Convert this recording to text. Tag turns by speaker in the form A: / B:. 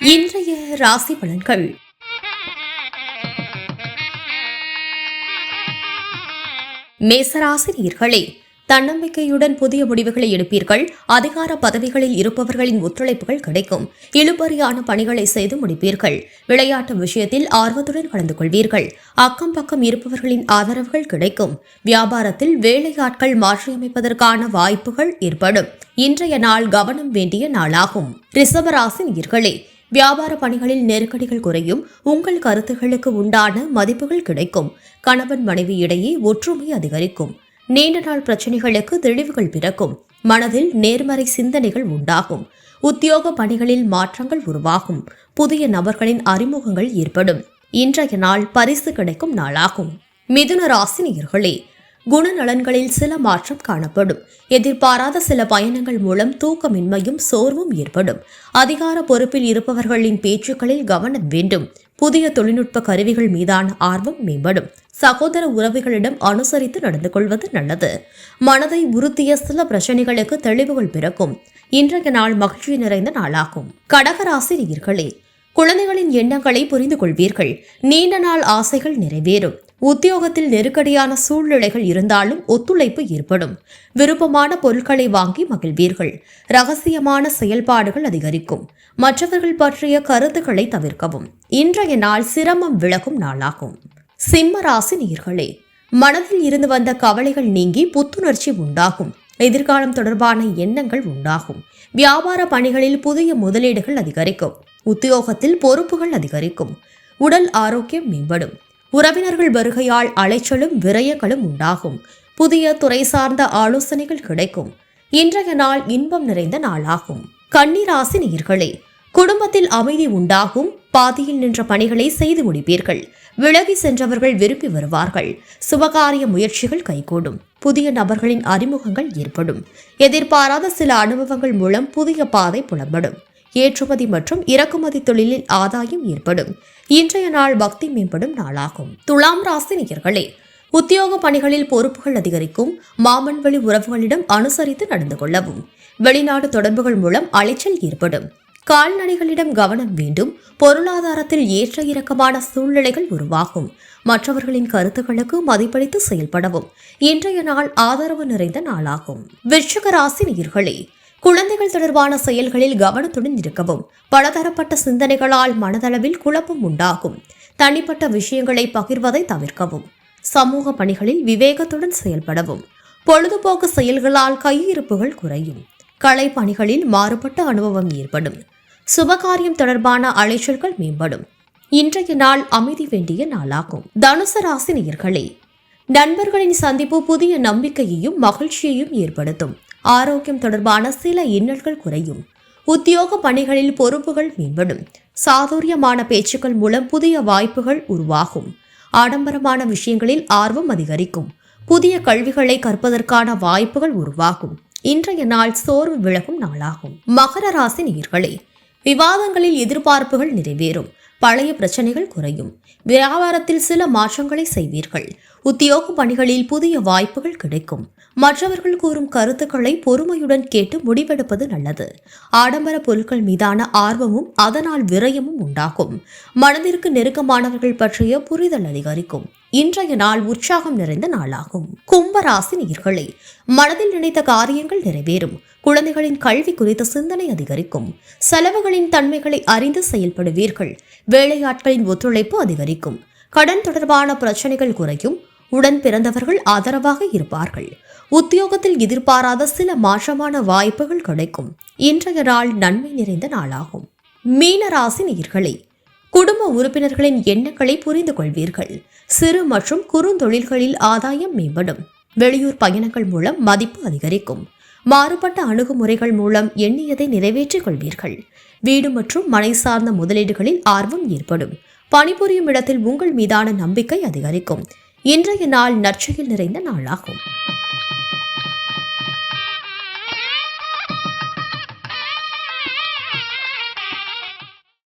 A: இன்றைய ராசி பலன்கள். மேசராசி நேயர்களே, தன்னம்பிக்கையுடன் புதிய முடிவுகளை எடுப்பீர்கள். அதிகார பதவிகளில் இருப்பவர்களின் ஒத்துழைப்புகள் கிடைக்கும். இழுபறியான பணிகளை செய்து முடிப்பீர்கள். விளையாட்டு விஷயத்தில் ஆர்வத்துடன் கலந்து கொள்வீர்கள். அக்கம் பக்கம் இருப்பவர்களின் ஆதரவுகள் கிடைக்கும். வியாபாரத்தில் வேலையாட்கள் மாற்றியமைப்பதற்கான வாய்ப்புகள் ஏற்படும். இன்றைய நாள் கவனம் வேண்டிய நாளாகும். ரிஷபராசி நேயர்களே, வியாபார பணிகளில் நெருக்கடிகள் குறையும். உங்கள் கருத்துகளுக்கு உண்டான மதிப்புகள் கிடைக்கும். கணவன் மனைவி இடையே ஒற்றுமை அதிகரிக்கும். நீண்ட நாள் பிரச்சனைகளுக்கு தெளிவுகள் பிறக்கும். மனதில் நேர்மறை சிந்தனைகள் உண்டாகும். உத்தியோக பணிகளில் மாற்றங்கள் உருவாகும். புதிய நபர்களின் அறிமுகங்கள் ஏற்படும். இன்றைய நாள் பரிசு கிடைக்கும் நாளாகும். மிதுன ராசி நேயர்களே, குணநலன்களில் சில மாற்றம் காணப்படும். எதிர்பாராத சில பயணங்கள் மூலம் தூக்கமின்மையும் சோர்வும் ஏற்படும். அதிகார பொறுப்பில் இருப்பவர்களின் பேச்சுக்களில் கவனம் வேண்டும். புதிய தொழில்நுட்ப கருவிகள் மீதான ஆர்வம் மேம்படும். சகோதர உறவுகளிடம் அனுசரித்து நடந்து கொள்வது நல்லது. மனதை உறுத்திய சில பிரச்சனைகளுக்கு தெளிவுகள் பிறக்கும். இன்றைய நாள் மகிழ்ச்சி நிறைந்த நாளாகும். கடகராசி நேயர்களே, குழந்தைகளின் எண்ணங்களை புரிந்து கொள்வீர்கள். நீண்ட நாள் ஆசைகள் நிறைவேறும். உத்தியோகத்தில் நெருக்கடியான சூழ்நிலைகள் இருந்தாலும் ஒத்துழைப்பு ஏற்படும். விருப்பமான பொருட்களை வாங்கி மகிழ்வீர்கள். ரகசியமான செயல்பாடுகள் அதிகரிக்கும். மற்றவர்கள் பற்றிய கருத்துக்களை தவிர்க்கவும். இன்றைய நாள் சிரமம் விலகும் நாளாகும். சிம்ம ராசி நேயர்களே, மனதில் இருந்து வந்த கவலைகள் நீங்கி புத்துணர்ச்சி உண்டாகும். எதிர்காலம் தொடர்பான எண்ணங்கள் உண்டாகும். வியாபார பணிகளில் புதிய முதலீடுகள் அதிகரிக்கும். உத்தியோகத்தில் பொறுப்புகள் அதிகரிக்கும். உடல் ஆரோக்கியம் மேம்படும். உறவினர்கள் வருகையால் அலைச்சலும் விரயங்களும் உண்டாகும். புதிய துறை சார்ந்த ஆலோசனைகள் கிடைக்கும். இன்றைய நாள் இன்பம் நிறைந்த நாளாகும். கன்னிராசி நேயர்களே, குடும்பத்தில் அமைதி உண்டாகும். பாதியில் நின்ற பணிகளை செய்து முடிப்பீர்கள். விலகி சென்றவர்கள் விரும்பி வருவார்கள். சுபகாரிய முயற்சிகள் கைகூடும். புதிய நபர்களின் அறிமுகங்கள் ஏற்படும். எதிர்பாராத சில அனுபவங்கள் மூலம் புதிய பாதை புலப்படும். ஏற்றுமதி மற்றும் இறக்குமதி தொழிலில் ஆதாயம் ஏற்படும். இன்றைய நாள் பக்தி மேம்படும் நாளாகும். துலாம் ராசி நேயர்களே, உத்தியோக பணிகளில் பொறுப்புகள் அதிகரிக்கும். மாமன் வழி உறவுகளிடம் அனுசரித்து நடந்து கொள்ளவும். வெளிநாடு தொடர்புகள் மூலம் அலைச்சல் ஏற்படும். கால்நடைகளிடம் கவனம் வேண்டும். பொருளாதாரத்தில் ஏற்ற இறக்கமான சூழ்நிலைகள் உருவாகும். மற்றவர்களின் கருத்துக்களுக்கு மதிப்பளித்து செயல்படவும். இன்றைய நாள் ஆதரவு நிறைந்த நாளாகும். விருச்சிக ராசி நேயர்களே, குழந்தைகள் தொடர்பான செயல்களில் கவனத்துடன் இருக்கவும். பலதரப்பட்ட சிந்தனைகளால் மனதளவில் குழப்பம் உண்டாகும். தனிப்பட்ட விஷயங்களை பகிர்வதை தவிர்க்கவும். சமூக பணிகளில் விவேகத்துடன் செயல்படவும். பொழுதுபோக்கு செயல்களால் கையிருப்புகள் குறையும். கலை பணிகளில் மாறுபட்ட அனுபவம் ஏற்படும். சுபகாரியம் தொடர்பான அலைச்சல்கள் மேம்படும். இன்றைய நாள் அமைதி வேண்டிய நாளாகும். தனுசு ராசி நேயர்களே, நண்பர்களின் சந்திப்பு புதிய நம்பிக்கையையும் மகிழ்ச்சியையும் ஏற்படுத்தும். ஆரோக்கியம் தொடர்பான சில இன்னல்கள் குறையும். உத்தியோக பணிகளில் பொறுப்புகள் மேம்படும். சாதுரியமான பேச்சுக்கள் மூலம் புதிய வாய்ப்புகள் உருவாகும். ஆடம்பரமான விஷயங்களில் ஆர்வம் அதிகரிக்கும். புதிய கல்விகளை கற்பதற்கான வாய்ப்புகள் உருவாகும். இன்றைய நாள் சோர்வு விலகும் நாளாகும். மகர ராசி நேயர்களே, விவாதங்களில் எதிர்பார்ப்புகள் நிறைவேறும். பழைய பிரச்சனைகள் குறையும். வியாபாரத்தில் சில மாற்றங்களை செய்வீர்கள். உத்தியோக பணிகளில் புதிய வாய்ப்புகள் கிடைக்கும். மற்றவர்கள் கூறும் கருத்துக்களை பொறுமையுடன் கேட்டு முடிவெடுப்பது நல்லது. ஆடம்பர பொருட்கள் மீதான ஆர்வமும் அதனால் விரயமும் உண்டாகும். மனதிற்கு நெருக்கமானவர்கள் பற்றிய புரிதல் அதிகரிக்கும். இன்றைய நாள் உற்சாகம் நிறைந்த நாளாகும். கும்பராசி நேயர்களே, மனதில் நினைத்த காரியங்கள் நிறைவேறும். குழந்தைகளின் கல்வி குறித்த சிந்தனை அதிகரிக்கும். செலவுகளின் தன்மைகளை அறிந்து செயல்படுவீர்கள். வேலையாட்களின் ஒத்துழைப்பு அதிகரிக்கும். கடன் தொடர்பான பிரச்சனைகள் குறையும். உடன் பிறந்தவர்கள் ஆதரவாக இருப்பார்கள். உத்தியோகத்தில் எதிர்பாராத சில மாற்றமான வாய்ப்புகள் கிடைக்கும். இன்றைய நாள் நன்மை நிறைந்த நாளாகும். மீன ராசி நேயர்களே, குடும்ப உறுப்பினர்களின் எண்ணங்களை புரிந்து கொள்வீர்கள். சிறு மற்றும் குறுந்தொழில்களில் ஆதாயம் மேம்படும். வெளியூர் பயணங்கள் மூலம் மதிப்பு அதிகரிக்கும். மாறுபட்ட அணுகுமுறைகள் மூலம் எண்ணியதை நிறைவேற்றிக் கொள்வீர்கள். வீடு மற்றும் மனை சார்ந்த முதலீடுகளில் ஆர்வம் ஏற்படும். பணிபுரியும் இடத்தில் உங்கள் மீதான நம்பிக்கை அதிகரிக்கும். இன்றைய நாள் நற்செயல் நிறைந்த நாளாகும்.